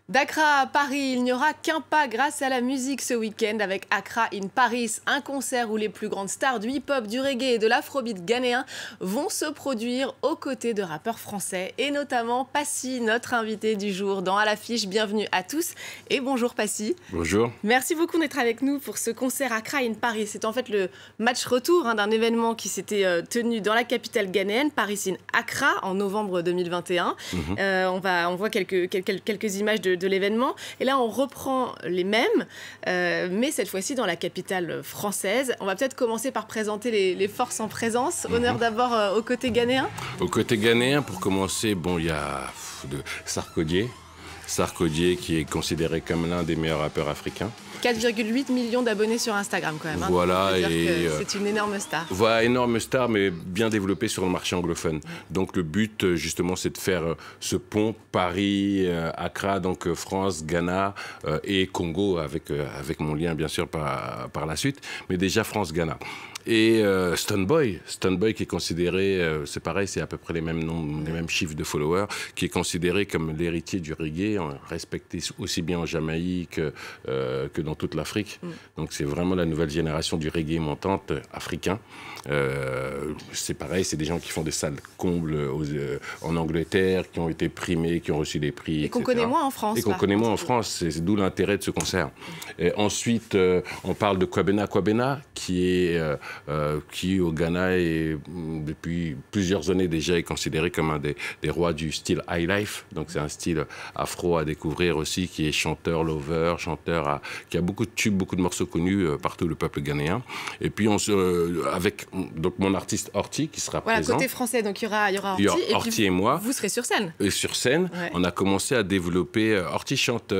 D'Accra à Paris, il n'y aura qu'un pas grâce à la musique ce week-end avec Accra in Paris, un concert où les plus grandes stars du hip-hop, du reggae et de l'afrobeat ghanéen vont se produire aux côtés de rappeurs français et notamment Passy, notre invité du jour dans À l'affiche. Bienvenue à tous et bonjour Passy. Bonjour. Merci beaucoup d'être avec nous pour ce concert Accra in Paris. C'est en fait le match retour d'un événement qui s'était tenu dans la capitale ghanéenne, Paris in Accra, en novembre 2021. On voit quelques images de l'événement. Et là, on reprend les mêmes, mais cette fois-ci dans la capitale française. On va peut-être commencer par présenter les forces en présence. Honneur d'abord au côté ghanéen. Au côté ghanéen, pour commencer, bon, il y a Sarkodie. Sarkodie qui est considéré comme l'un des meilleurs rappeurs africains. 4,8 millions d'abonnés sur Instagram quand même. Voilà, c'est une énorme star. Voilà, énorme star, mais bien développée sur le marché anglophone. Donc le but, justement, c'est de faire ce pont Paris-Accra, donc France, Ghana et Congo, avec mon lien, bien sûr, par la suite. Mais déjà France-Ghana. Et Stonebwoy qui est considéré, c'est pareil, c'est à peu près les mêmes chiffres de followers, qui est considéré comme l'héritier du reggae, respecté aussi bien en Jamaïque que dans toute l'Afrique. Donc c'est vraiment la nouvelle génération du reggae montante africain. C'est pareil, c'est des gens qui font des salles combles en Angleterre, qui ont été primés, qui ont reçu des prix, et qu'on connaît moins en France. Et qu'on connaît moins en France, c'est d'où l'intérêt de ce concert. Et ensuite, on parle de Kwabena, qui au Ghana et depuis plusieurs années déjà est considéré comme un des rois du style high life. Donc c'est un style afro à découvrir aussi, qui est chanteur, lover, qui a beaucoup de tubes, beaucoup de morceaux connus partout le peuple ghanéen. Et puis avec donc mon artiste Horty qui sera présent. Côté français, donc il y aura Horty. Horty et moi. Vous serez sur scène. Et sur scène, on a commencé à développer. Horty chante,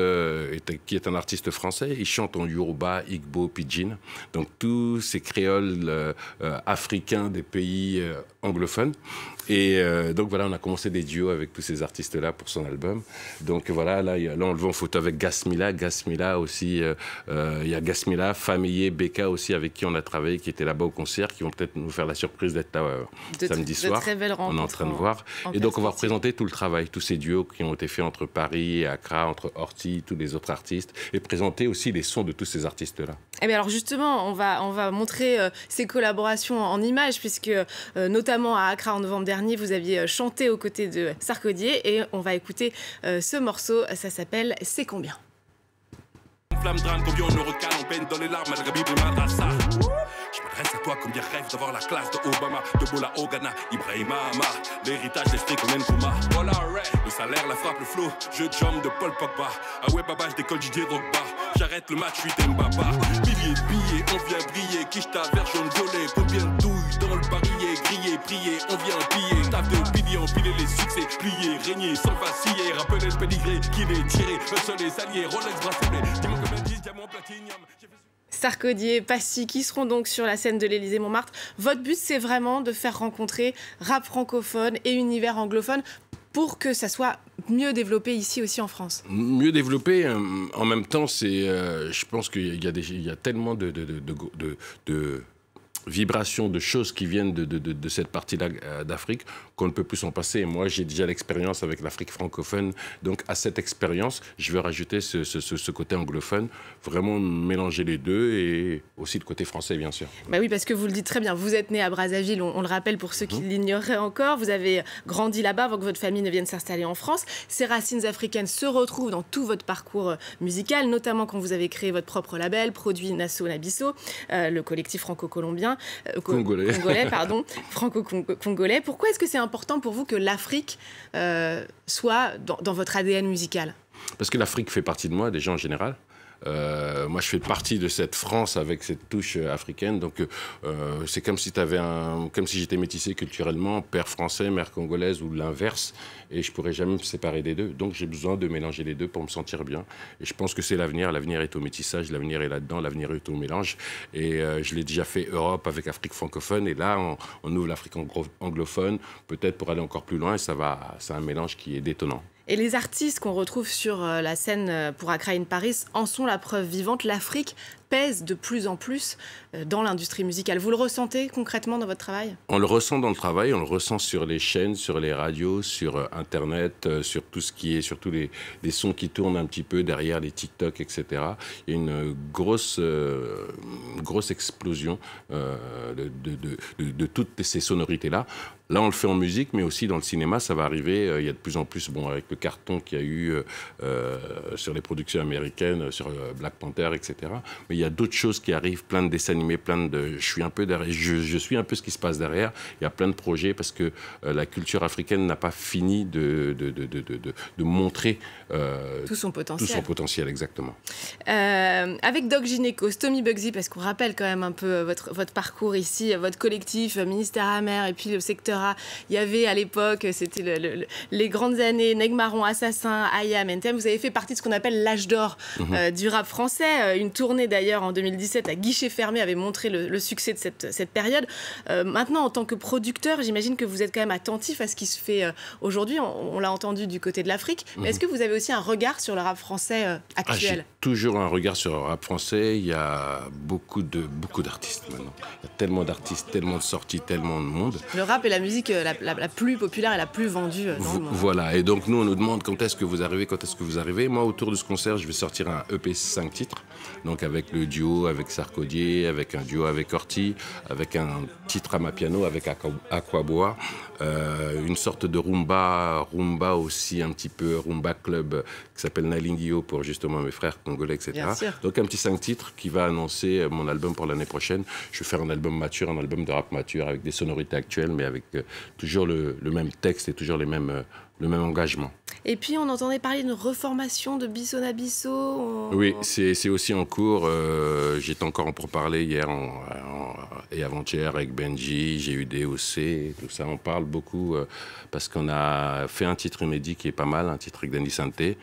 qui est un artiste français. Il chante en Yoruba, Igbo, Pidgin. Donc tous ces créoles africains des pays anglophones. Et donc voilà, on a commencé des duos avec tous ces artistes-là pour son album. Donc voilà, là on le voit en photo avec Gasmila. Gasmila aussi, il y a Gasmila, Famille, Beka aussi, avec qui on a travaillé, qui étaient là-bas au concert, qui vont peut-être nous faire la surprise d'être là samedi soir. Très belle rencontre. On est en train de voir. Et donc on va représenter tout le travail, tous ces duos qui ont été faits entre Paris et Accra, entre Horty, tous les autres artistes, et présenter aussi les sons de tous ces artistes-là. Eh bien alors justement, on va montrer ces collaborations en images, puisque notamment à Accra en novembre dernier, vous aviez chanté aux côtés de Sarkodie, et on va écouter ce morceau, ça s'appelle C'est combien. Flamme drame, combien on nous recale, on baigne dans les larmes, malgré Bible et Madrasa. Je m'adresse à toi, combien rêve d'avoir la classe de Obama, de Bola Ogana, Ibrahima Amar, l'héritage d'Esprit comme Nkouma. Voilà, le salaire, la frappe, le flow, jeu de jambes de Paul Pogba. Ah ouais, baba, je décolle Didier Drogba. J'arrête le match, je suis Mbaba. Milliers de billets, on vient briller, Kishta, vert, jaune, violet. Combien de douilles dans le barillet, griller, prier, on vient piller. Taf de pilier, empiler les succès, plier, régner sans vaciller. Rappeler le pédigré, qu'il est tiré, un seul les alliés, Rolex, bracelet. Dis-moi combien 10 diamants, platinium. Sarkodie et Passy qui seront donc sur la scène de l'Élysée-Montmartre. Votre but, c'est vraiment de faire rencontrer rap francophone et univers anglophone pour que ça soit mieux développé ici aussi en France. Mieux développé, en même temps, je pense qu'il y a tellement de vibrations, de choses qui viennent de cette partie-là d'Afrique qu'on ne peut plus s'en passer. Moi, j'ai déjà l'expérience avec l'Afrique francophone. Donc, à cette expérience, je veux rajouter ce côté anglophone, vraiment mélanger les deux et aussi le côté français, bien sûr. Bah oui, parce que vous le dites très bien, vous êtes né à Brazzaville, on le rappelle pour ceux qui l'ignoreraient encore. Vous avez grandi là-bas avant que votre famille ne vienne s'installer en France. Ces racines africaines se retrouvent dans tout votre parcours musical, notamment quand vous avez créé votre propre label, produit Nasso Nabisso, le collectif franco-colombien. Congolais, pardon, franco-congolais. Pourquoi est-ce que c'est important pour vous que l'Afrique soit dans votre ADN musical? Parce que l'Afrique fait partie de moi, déjà en général. Moi, je fais partie de cette France avec cette touche africaine. Donc, c'est comme si j'étais métissé culturellement, père français, mère congolaise ou l'inverse. Et je pourrais jamais me séparer des deux. Donc, j'ai besoin de mélanger les deux pour me sentir bien. Et je pense que c'est l'avenir. L'avenir est au métissage, l'avenir est là-dedans, l'avenir est au mélange. Et je l'ai déjà fait Europe avec Afrique francophone. Et là, on ouvre l'Afrique anglophone, peut-être pour aller encore plus loin. Et c'est un mélange qui est détonnant. Et les artistes qu'on retrouve sur la scène pour Accra in Paris en sont la preuve vivante. L'Afrique pèse de plus en plus dans l'industrie musicale. Vous le ressentez concrètement dans votre travail? On le ressent dans le travail, on le ressent sur les chaînes, sur les radios, sur Internet, sur tout ce qui est, sur tous les sons qui tournent un petit peu derrière les TikTok, etc. Il y a une grosse explosion de toutes ces sonorités-là. Là, on le fait en musique, mais aussi dans le cinéma, ça va arriver. Il y a de plus en plus, bon, avec le carton qu'il y a eu sur les productions américaines, sur Black Panther, etc. Mais il y a d'autres choses qui arrivent, plein de dessins animés, je suis un peu derrière, je suis un peu ce qui se passe derrière. Il y a plein de projets parce que la culture africaine n'a pas fini de montrer tout son potentiel. Tout son potentiel, exactement. Avec Doc Gynéco, Stomy Bugsy, parce qu'on rappelle quand même un peu votre parcours ici, votre collectif, Ministère Amer, et puis le secteur A. Il y avait à l'époque, c'était les grandes années, Neg Marron, Assassin, Ayam, NTM. Vous avez fait partie de ce qu'on appelle l'âge d'or du rap français. Une tournée d'ailleurs en 2017 à guichet fermé avait montré le succès de cette période. Maintenant, en tant que producteur, j'imagine que vous êtes quand même attentif à ce qui se fait aujourd'hui. On l'a entendu du côté de l'Afrique. Mais est-ce que vous avez aussi un regard sur le rap français actuel? J'ai toujours un regard sur le rap français. Il y a beaucoup d'artistes maintenant. Il y a tellement d'artistes, tellement de sorties, tellement de monde. Le rap est la musique la plus populaire et la plus vendue dans le monde. Voilà, et donc nous on nous demande quand est-ce que vous arrivez, Moi autour de ce concert je vais sortir un EP 5 titres, donc avec le duo avec Sarkodie, avec un duo avec Horty, avec un titre à ma piano avec Aquabois, une sorte de rumba aussi un petit peu, rumba club qui s'appelle Nalingio pour justement mes frères congolais, etc. Donc un petit 5 titres qui va annoncer mon album pour l'année prochaine. Je vais faire un album mature, un album de rap mature avec des sonorités actuelles mais avec toujours le même texte et toujours le même engagement. Et puis on entendait parler d'une reformation de Bisso na Bisso. Oui, c'est aussi en cours. J'étais encore en pourparlers hier et avant-hier avec Benji, j'ai eu DOC, tout ça. On parle beaucoup parce qu'on a fait un titre inédit qui est pas mal, un titre avec Danny Santé,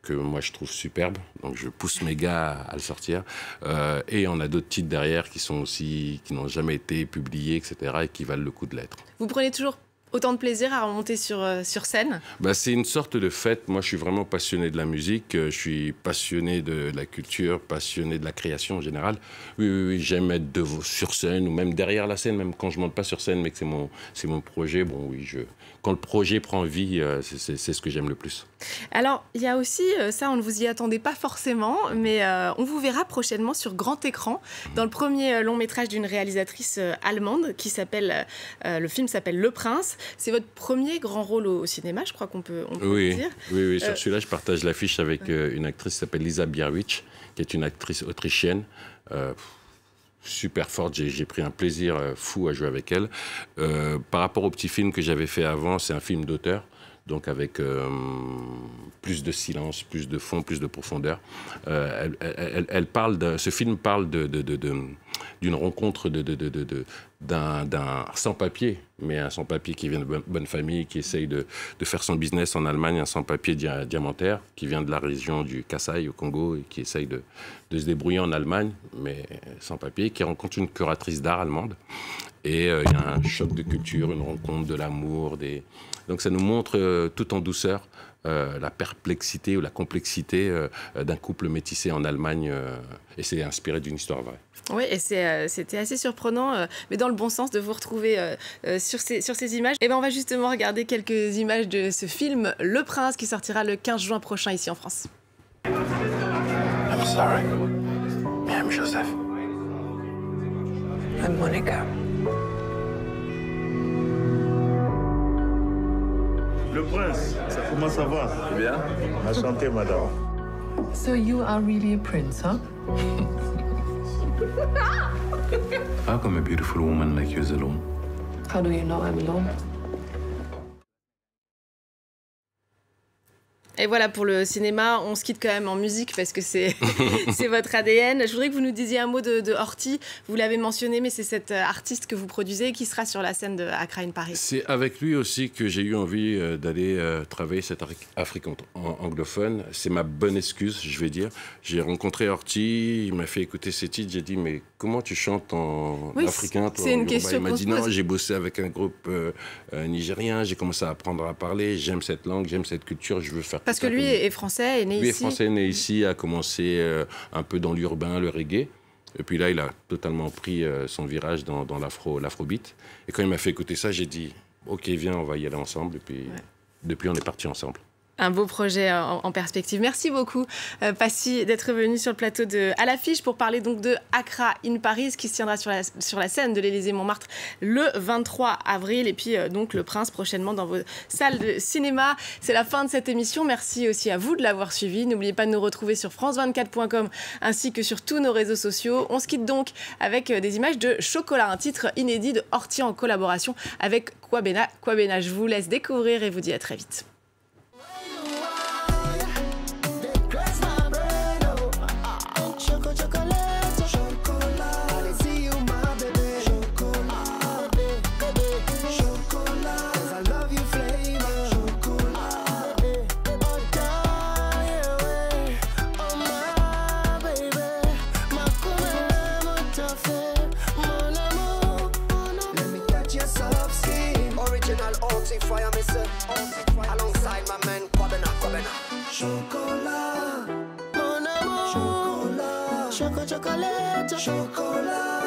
que moi je trouve superbe, donc je pousse mes gars à le sortir. Et on a d'autres titres derrière qui n'ont jamais été publiés, etc., et qui valent le coup de l'être. Vous prenez toujours autant de plaisir à remonter sur scène? C'est une sorte de fête. Moi, je suis vraiment passionné de la musique. Je suis passionné de la culture, passionné de la création en général. Oui, j'aime être sur scène ou même derrière la scène, même quand je ne monte pas sur scène, mais que c'est mon projet. Bon, oui, quand le projet prend vie, c'est ce que j'aime le plus. Alors, il y a aussi, ça, on ne vous y attendait pas forcément, mais on vous verra prochainement sur grand écran dans le premier long métrage d'une réalisatrice allemande qui s'appelle, le film s'appelle Le Prince. C'est votre premier grand rôle au cinéma, je crois qu'on peut le dire. Oui, sur celui-là, je partage l'affiche avec une actrice qui s'appelle Lisa Bierwitsch, qui est une actrice autrichienne. Super forte, j'ai pris un plaisir fou à jouer avec elle. Par rapport au petit film que j'avais fait avant, c'est un film d'auteur, donc avec plus de silence, plus de fond, plus de profondeur. Ce film parle d'une rencontre d'un sans-papier, mais un sans-papier qui vient de bonne famille, qui essaye de faire son business en Allemagne, un sans-papier diamantaire, qui vient de la région du Kasaï au Congo et qui essaye de se débrouiller en Allemagne, mais sans-papier, qui rencontre une curatrice d'art allemande. Et il y a un choc de culture, une rencontre de l'amour. Donc ça nous montre tout en douceur la perplexité ou la complexité d'un couple métissé en Allemagne. Et c'est inspiré d'une histoire vraie. Oui, et c'était assez surprenant, mais dans le bon sens, de vous retrouver sur ces images. Et bien, on va justement regarder quelques images de ce film, Le Prince, qui sortira le 15 juin prochain ici en France. I'm sorry. I'm Joseph. I'm Monica. Le Prince, comment ça va? Bien. Enchanté, madame. So you are really a prince, huh? How come a beautiful woman like you is alone? How do you know I'm alone? Et voilà, pour le cinéma, on se quitte quand même en musique parce que c'est votre ADN. Je voudrais que vous nous disiez un mot de Horty. Vous l'avez mentionné, mais c'est cet artiste que vous produisez qui sera sur la scène de Accra in Paris. C'est avec lui aussi que j'ai eu envie d'aller travailler cette Afrique anglophone. C'est ma bonne excuse, je vais dire. J'ai rencontré Horty, il m'a fait écouter ses titres. J'ai dit, mais comment tu chantes en africain, toi? C'est une question Il m'a dit, non, j'ai bossé avec un groupe nigérien. J'ai commencé à apprendre à parler. J'aime cette langue, j'aime cette culture. Je veux faire. Parce que lui est français, est né ici. Lui est français, né ici, a commencé un peu dans l'urbain, le reggae. Et puis là, il a totalement pris son virage dans l'afrobeat. Et quand il m'a fait écouter ça, j'ai dit, OK, viens, on va y aller ensemble. Et puis, depuis, on est partis ensemble. Un beau projet en perspective. Merci beaucoup, Passy, d'être venu sur le plateau de À l'affiche pour parler donc de Accra in Paris, qui se tiendra sur la scène de l'Élysée-Montmartre le 23 avril. Et puis donc Le Prince prochainement dans vos salles de cinéma. C'est la fin de cette émission. Merci aussi à vous de l'avoir suivi. N'oubliez pas de nous retrouver sur france24.com ainsi que sur tous nos réseaux sociaux. On se quitte donc avec des images de Chocolat, un titre inédit de Horty en collaboration avec Kwabena. Kwabena, je vous laisse découvrir et vous dis à très vite. Alongside my man Kwabena. Chocolat, mon amour. Chocolat, chocolat.